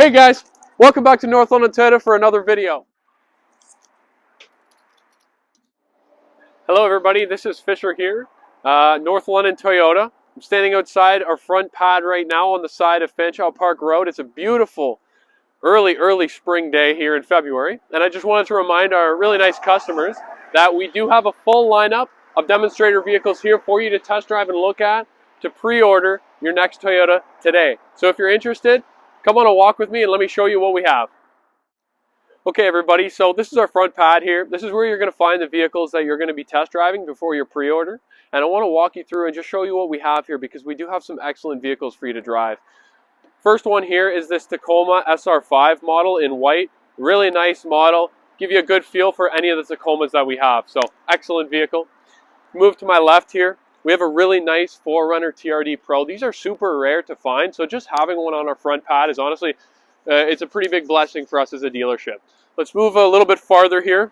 Hey guys, welcome back to North London Toyota for another video. Hello everybody, this is Fisher here, North London Toyota. I'm standing outside our front pad right now on the side of Fanshawe Park Road. It's a beautiful early spring day here in February, and I just wanted to remind our really nice customers that we do have a full lineup of demonstrator vehicles here for you to test drive and look at to pre-order your next Toyota today. So if you're interested, come on a walk with me and let me show you what we have. Okay everybody, so this is our front pad here. This is where you're going to find the vehicles that you're going to be test driving before your pre-order. And I want to walk you through and just show you what we have here because we do have some excellent vehicles for you to drive. First one here is this Tacoma SR5 model in white. Really nice model. Give you a good feel for any of the Tacomas that we have. So excellent vehicle. Move to my left here. We have a really nice 4Runner TRD Pro. These are super rare to find, so just having one on our front pad is honestly, it's a pretty big blessing for us as a dealership. Let's move a little bit farther here.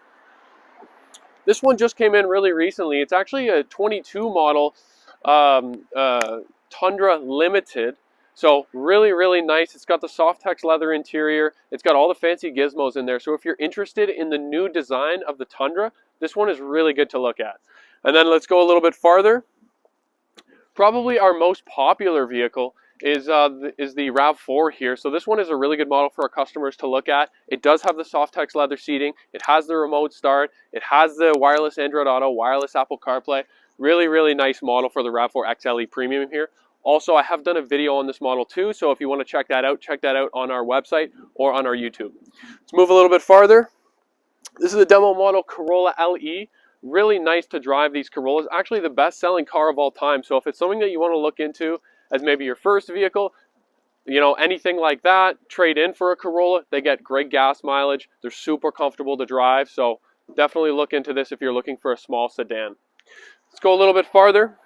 This one just came in really recently. It's actually a 22 model Tundra Limited. So really nice. It's got the Softex leather interior. It's got all the fancy gizmos in there. So if you're interested in the new design of the Tundra, this one is really good to look at. And then let's go a little bit farther. Probably our most popular vehicle is the RAV4 here. So this one is a really good model for our customers to look at. It does have the Softex leather seating. It has the remote start. It has the wireless Android Auto, wireless Apple CarPlay. Really nice model for the RAV4 XLE Premium here. Also, I have done a video on this model too, so if you want to check that out on our website or on our YouTube. Let's move a little bit farther. This is a demo model Corolla LE. Really nice to drive these Corollas. Actually the best selling car of all time. So if it's something that you want to look into as maybe your first vehicle, you know, anything like that, trade in for a Corolla. They get great gas mileage. They're super comfortable to drive. So definitely look into this if you're looking for a small sedan. Let's go a little bit farther.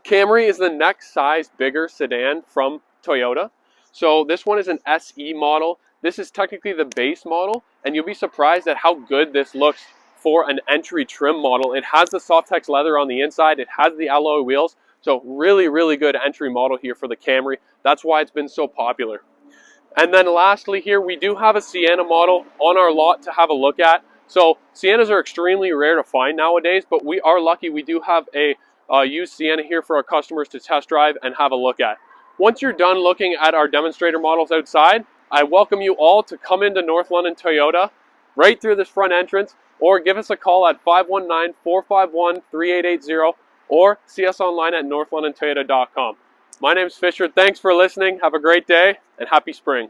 Camry is the next size bigger sedan from Toyota. So this one is an SE model. This is technically the base model, and you'll be surprised at how good this looks for an entry trim model. It has the Softex leather on the inside. It has the alloy wheels. So really good entry model here for the Camry. That's why it's been so popular. And then lastly here, we do have a Sienna model on our lot to have a look at. So Siennas are extremely rare to find nowadays, but we are lucky we do have a used Sienna here for our customers to test drive and have a look at. Once you're done looking at our demonstrator models outside, I welcome you all to come into North London Toyota right through this front entrance, or give us a call at 519-451-3880, or see us online at northlondontoyota.com. My name's Fisher. Thanks for listening. Have a great day and happy spring.